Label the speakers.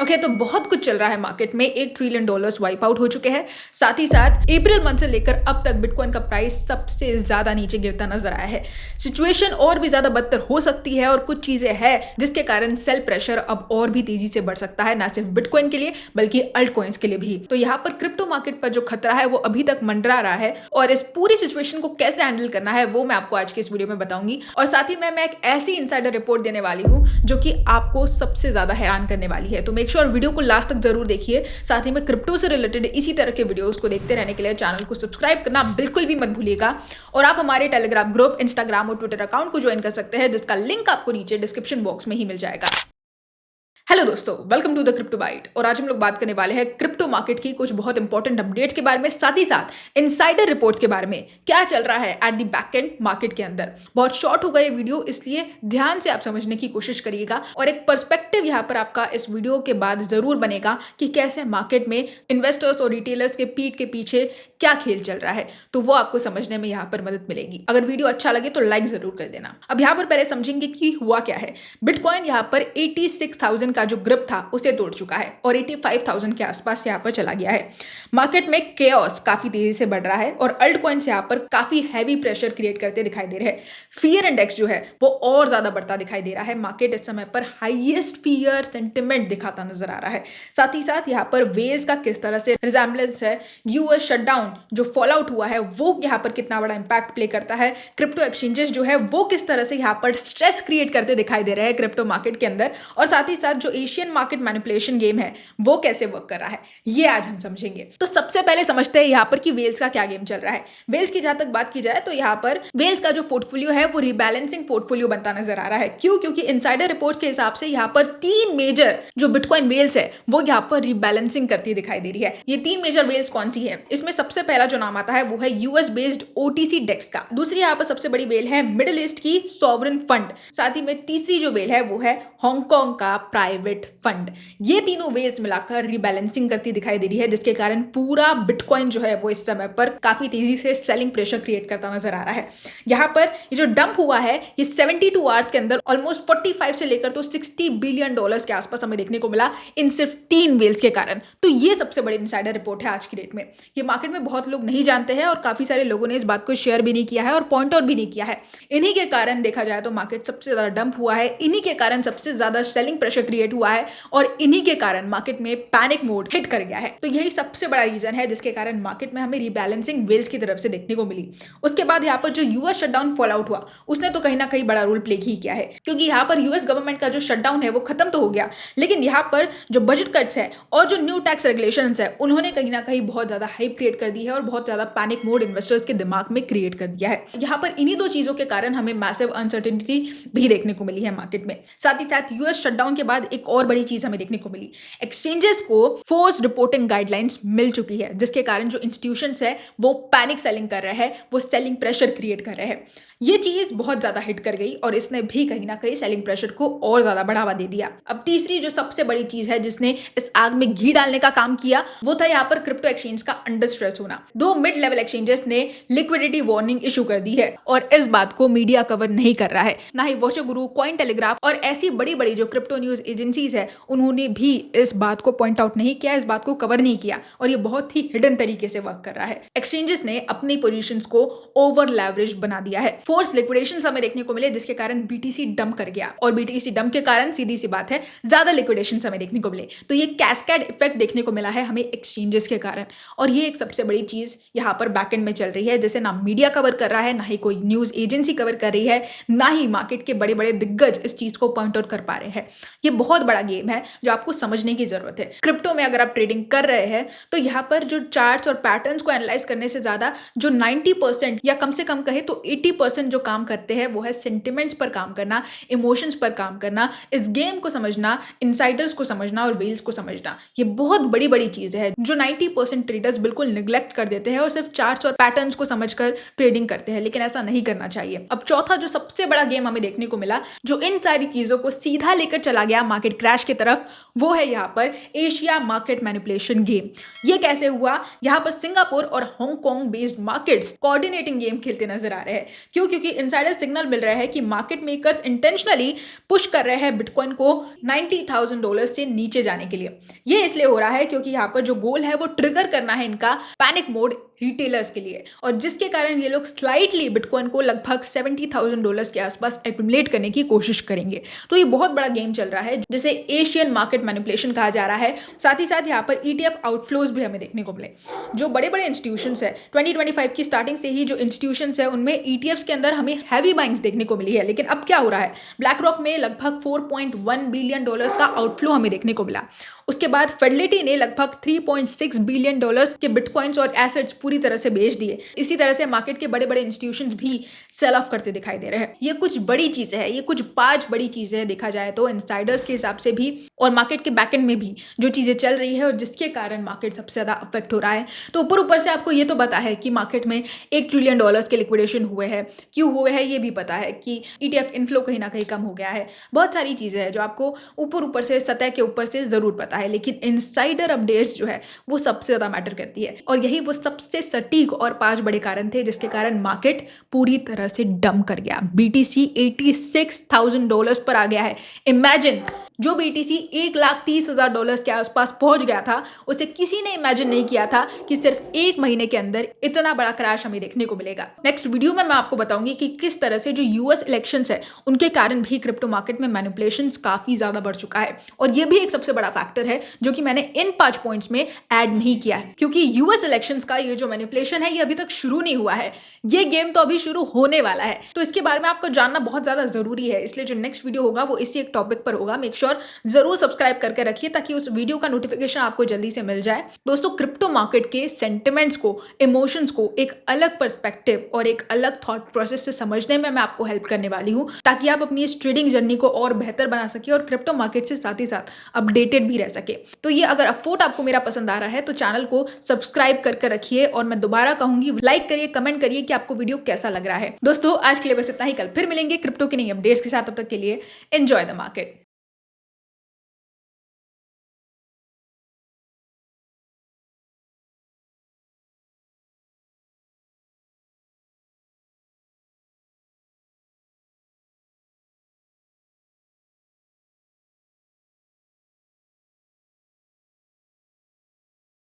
Speaker 1: Okay तो बहुत कुछ चल रहा है मार्केट में। $1 ट्रिलियन वाइप आउट हो चुके हैं। साथ ही साथ अप्रैल मंथ से लेकर अब तक बिटकॉइन का प्राइस सबसे ज्यादा नीचे गिरता नजर आया है। सिचुएशन और भी ज्यादा बदतर हो सकती है और कुछ चीजें हैं जिसके कारण सेल प्रेशर अब और भी तेजी से बढ़ सकता है, ना सिर्फ बिटकॉइन के लिए बल्कि अल्ट कॉइन्स के लिए भी। तो यहाँ पर क्रिप्टो मार्केट पर जो खतरा है वो अभी तक मंडरा रहा है और इस पूरी सिचुएशन को कैसे हैंडल करना है वो मैं आपको आज के इस वीडियो में बताऊंगी। और साथ ही मैं एक ऐसी इनसाइडर रिपोर्ट देने वाली हूँ जो कि आपको सबसे ज्यादा हैरान करने वाली है। तो मेक श्योर वीडियो को लास्ट तक जरूर देखिए। साथ ही में क्रिप्टो से रिलेटेड इसी तरह के वीडियोस को देखते रहने के लिए चैनल को सब्सक्राइब करना बिल्कुल भी मत भूलिएगा। और आप हमारे टेलीग्राम ग्रुप, इंस्टाग्राम और ट्विटर अकाउंट को ज्वाइन कर सकते हैं जिसका लिंक आपको नीचे डिस्क्रिप्शन बॉक्स में ही मिल जाएगा। हेलो दोस्तों, welcome to the crypto byte. और आज हम लोग बात करने वाले हैं क्रिप्टो मार्केट की कुछ बहुत इंपॉर्टेंट अपडेट्स के बारे में, साथ ही साथ इनसाइडर रिपोर्ट्स के बारे में, क्या चल रहा है at the back and market के अंदर। बहुत शॉर्ट होगा ये वीडियो, इसलिए ध्यान से आप समझने की कोशिश करिएगा और एक पर्सपेक्टिव यहाँ पर आपका इस वीडियो के बाद जरूर बनेगा कि कैसे मार्केट में इन्वेस्टर्स और रिटेलर्स के पीठ के पीछे क्या खेल चल रहा है। तो वो आपको समझने में यहाँ पर मदद मिलेगी। अगर वीडियो अच्छा लगे तो लाइक जरूर कर देना। अब यहाँ पर पहले समझेंगे कि हुआ क्या है। बिटकॉइन यहाँ पर 86,000 का जो ग्रिप था उसे तोड़ चुका है और 85,000 के आसपास यहाँ पर चला गया है। मार्केट में केओस काफी तेजी से बढ़ रहा है और अल्ट कॉइन्स यहाँ पर काफी हैवी प्रेशर क्रिएट करते दिखाई दे रहे हैं। फियर इंडेक्स जो है वो और ज्यादा बढ़ता दिखाई दे रहा है। मार्केट इस समय पर हाईएस्ट फियर सेंटिमेंट दिखाता नजर आ रहा है। साथ ही साथ यहाँ पर वेल्स का किस तरह से रिजेम्बलेंस है, यूएस शटडाउन जो फॉल आउट हुआ है वो यहाँ पर कितना बड़ा इंपैक्ट प्ले करता है, क्रिप्टो एक्सचेंजेस जो है वो किस तरह से यहाँ पर स्ट्रेस क्रिएट करते दिखाई दे रहे हैं क्रिप्टो मार्केट के अंदर, और साथ ही साथ जो एशियन मार्केट मैनिपुलेशन गेम है वो कैसे वर्क कर रहा है, ये आज हम समझेंगे। तो सबसे पहले समझते हैं यहाँ पर कि वेल्स का क्या गेम चल रहा है। वेल्स की जहां तक बात की जाए तो यहाँ पर वेल्स का जो पोर्टफोलियो है वो रिबैलेंसिंग पोर्टफोलियो बनता नजर आ रहा है। क्यों? क्योंकि इनसाइडर रिपोर्ट्स के हिसाब से यहाँ पर 3 मेजर जो बिटकॉइन वेल्स है वो यहाँ पर रिबैलेंसिंग करती दिखाई दे रही है। ये 3 मेजर वेल्स कौन सी है? इसमें सबसे पहला जो नाम आता है वो है यूएस बेस्ड ओटीसी डेक्स का। दूसरी यहाँ पर सबसे बड़ी वेल है मिडिल ईस्ट की सॉवरेन फंड। साथ ही में तीसरी जो वेल है वो है हांगकांग का प्राइवेट फंड। ये तीनों वेल्स मिलाकर रिबैलेंसिंग करती दिखाई दे रही है, जिसके कारण पूरा बिटकॉइन जो है वो इस समय पर काफी तेजी से सेलिंग प्रेशर क्रिएट करता नजर आ रहा है। यहाँ पर ये जो डंप हुआ है ये 72 आवर्स के अंदर ऑलमोस्ट 45 से लेकर तो $60 बिलियन के आसपास हमें देखने को मिला इन सिर्फ 3 वेल्स के कारण। तो ये सबसे बड़ी इनसाइडर रिपोर्ट है आज की डेट में। ये मार्केट में बहुत लोग नहीं जानते हैं और काफी सारे लोगों ने इस बात को शेयर भी नहीं किया है और पॉइंट आउट भी नहीं किया है। इन्हीं के कारण देखा जाए तो मार्केट सबसे ज्यादा डंप हुआ है, इन्हीं के कारण सबसे ज्यादा सेलिंग प्रेशर क्रिएट हुआ है और इन्हीं के कारण मार्केट में पैनिक मोड हिट कर गया है। तो यही सबसे बड़ा रीजन है जिसके कारण मार्केट में हमें रिबैलेंसिंग वेल्स की तरफ से देखने को मिली। उसके बाद यहाँ पर जो यूएस शटडाउन फॉल आउट हुआ उसने तो कहीं ना कहीं बड़ा रोल प्ले ही किया है, क्योंकि यहाँ पर यूएस गवर्नमेंट का जो शटडाउन है वो खत्म तो हो गया, लेकिन यहाँ पर जो बजट कट्स है और जो न्यू टैक्स रेगुलेशंस है उन्होंने कहीं ना कहीं बहुत ज्यादा हाइप क्रिएट कर दी है और बहुत ज्यादा पैनिक मोड इन्वेस्टर्स के दिमाग में क्रिएट कर दिया है। यहाँ पर इन्हीं 2 चीजों के कारण हमें मैसिव अनसर्टेनिटी भी देखने को मिली है मार्केट में। साथ ही साथ यूएस शटडाउन के बाद एक और बड़ी चीज हमें देखने को मिली, एक्सचेंजेस को फोर्स रिपोर्टिंग गाइडलाइंस मिल चुकी है, जिसके कारण जो इंस्टीट्यूशंस है वो पैनिक सेलिंग कर रहे हैं, वो सेलिंग प्रेशर क्रिएट कर रहे हैं। ये चीज बहुत ज्यादा हिट कर गई और इसने भी कहीं ना कहीं सेलिंग प्रेशर को और ज्यादा बढ़ावा दे दिया। अब तीसरी जो सबसे बड़ी चीज है जिसने इस आग में घी डालने का काम किया वो था यहाँ पर क्रिप्टो एक्सचेंज का अंडर स्ट्रेस होना। 2 मिड लेवल एक्सचेंजेस ने लिक्विडिटी वार्निंग इशू कर दी है और इस बात को मीडिया कवर नहीं कर रहा है, ना ही वॉचर गुरु, कॉइन टेलीग्राफ और ऐसी बड़ी बड़ी जो क्रिप्टो न्यूज एजेंसीज है उन्होंने भी इस बात को पॉइंट आउट नहीं किया, इस बात को कवर नहीं किया और ये बहुत ही हिडन तरीके से वर्क कर रहा है। एक्सचेंजेस ने अपनी पोजीशंस को ओवर लेवरेज बना दिया है। फोर्स लिक्विडेशन हमें देखने को मिले जिसके कारण बीटीसी डंप कर गया और बीटीसी डंप के कारण सीधी सी बात है ज्यादा लिक्विडेशन हमें देखने को मिले। तो ये कैस्केड इफेक्ट देखने को मिला है हमें एक्सचेंजेस के कारण और ये एक सबसे बड़ी चीज यहाँ पर बैकएंड में चल रही है, जैसे ना मीडिया कवर कर रहा है, ना ही कोई न्यूज एजेंसी कवर कर रही है, ना ही मार्केट के बड़े बड़े दिग्गज इस चीज को पॉइंट आउट कर पा रहे हैं। ये बहुत बड़ा गेम है जो आपको समझने की जरूरत है। क्रिप्टो में अगर आप ट्रेडिंग कर रहे हैं तो यहाँ पर जो चार्ट्स और पैटर्न्स को एनालाइज करने से ज्यादा जो 90% या कम से कम कहे तो 80% जो काम करते हैं वो है सेंटिमेंट्स पर काम करना, इमोशंस पर काम करना, इस गेम को समझना, इनसाइडर्स को समझना और वेल्स को समझना। ये बहुत बड़ी बड़ी चीज है जो 90% ट्रेडर्स बिल्कुल निग्लेक्ट कर देते हैं और सिर्फ चार्ट्स और पैटर्न्स को समझकर ट्रेडिंग करते हैं, लेकिन ऐसा नहीं करना चाहिए। अब चौथा जो सबसे बड़ा गेम हमें देखने को मिला जो इन सारी चीजों को सीधा लेकर चला गया मार्केट क्रैश की तरफ, वो है यहाँ पर एशिया मार्केट मैनिपुलेशन गेम। ये कैसे हुआ? यहाँ पर सिंगापुर और Hong Kong based markets coordinating game खेलते नजर आ रहे हैं। क्यों? क्योंकि इनसाइडर सिग्नल मिल रहा है कि मार्केट मेकर्स इंटेंशनली पुश कर रहे हैं बिटकॉइन को $90,000 से नीचे जाने के लिए। ये इसलिए हो रहा है क्योंकि यहाँ पर जो गोल है वो ट्रिगर करना है इनका पैनिक मोड रिटेलर्स के लिए, और जिसके कारण ये लोग स्लाइटली बिटकॉइन को लगभग $70,000 के आसपास एक्यूमुलेट करने की कोशिश करेंगे। तो ये बहुत बड़ा गेम चल रहा है जिसे एशियन मार्केट मैनिपुलेशन कहा जा रहा है। साथ ही साथ यहाँ पर ETF आउटफ्लोज भी हमें देखने को मिले। जो बड़े बड़े इंस्टीट्यूशंस है, 2025 की स्टार्टिंग से ही जो इंस्टीट्यूशंस है उनमें ETFs के अंदर हमें हैवी बाइंग्स देखने को मिली है। लेकिन अब क्या हो रहा है? ब्लैक रॉक में लगभग $4.1 बिलियन का आउटफ्लो हमें देखने को मिला। उसके बाद फिडेलिटी ने लगभग $3.6 बिलियन के बिटकॉइंस और एसेट्स पूरी तरह से बेच दिए। इसी तरह से मार्केट के बड़े बड़े इंस्टीट्यूशंस भी सेल ऑफ करते दिखाई दे रहे हैं। ये कुछ बड़ी चीजें हैं, ये कुछ 5 बड़ी चीजें हैं देखा जाए तो इनसाइडर्स के हिसाब से भी और मार्केट के बैकएंड में भी जो चीजें चल रही है और जिसके कारण मार्केट सबसे ज्यादा अफेक्ट हो रहा है। तो ऊपर से आपको ये तो पता है कि मार्केट में $1 ट्रिलियन के लिक्विडेशन हुए हैं। क्यों हुए हैं ये भी पता है कि ETF इनफ्लो कहीं ना कहीं कम हो गया है। बहुत सारी चीजें हैं जो आपको ऊपर से सतह के ऊपर से जरूर पता है, लेकिन इनसाइडर अपडेट्स जो है वो सबसे ज्यादा मैटर करती है। और यही वो सबसे सटीक और 5 बड़े कारण थे जिसके कारण मार्केट पूरी तरह से डंप कर गया। BTC $86,000 पर आ गया है। इमेजिन, जो BTC $1,30,000 के आसपास पहुंच गया था, उसे किसी ने इमेजिन नहीं किया था कि सिर्फ 1 महीने के अंदर इतना बड़ा क्रैश हमें देखने को मिलेगा। नेक्स्ट वीडियो में मैं आपको बताऊंगी कि किस तरह से जो US इलेक्शंस है उनके कारण भी क्रिप्टो मार्केट में मैनिपुलेशंस काफी ज्यादा बढ़ चुका है। और ये भी एक सबसे बड़ा फैक्टर है जो कि मैंने इन 5 पॉइंट्स में ऐड नहीं किया है, क्योंकि US इलेक्शंस का ये जो मैनिपुलेशन है ये अभी तक शुरू नहीं हुआ है। ये गेम तो अभी शुरू होने वाला है, तो इसके बारे में आपको जानना बहुत ज्यादा जरूरी है। इसलिए जो नेक्स्ट वीडियो होगा वो इसी एक टॉपिक पर होगा। मेक श्योर जरूर सब्सक्राइब करके रखिए ताकि उस वीडियो का नोटिफिकेशन आपको जल्दी से मिल जाए। दोस्तों, क्रिप्टो मार्केट के सेंटिमेंट्स को, इमोशंस को एक अलग पर्सपेक्टिव और एक अलग थॉट प्रोसेस से समझने में मैं आपको हेल्प करने वाली हूं, ताकि आप अपनी इस ट्रेडिंग जर्नी को और बेहतर बना सके और क्रिप्टो मार्केट से साथ ही साथ अपडेटेड भी रह सके। तो ये अगर अफोर्ट आपको मेरा पसंद आ रहा है तो चैनल को सब्सक्राइब करके रखिए, और मैं दोबारा कहूंगी लाइक करिए, कमेंट करिए कि आपको वीडियो कैसा लग रहा है। दोस्तों, आज के लिए बस इतना ही। कल फिर मिलेंगे क्रिप्टो की नई अपडेट्स के साथ। तब तक के लिए एंजॉय द मार्केट।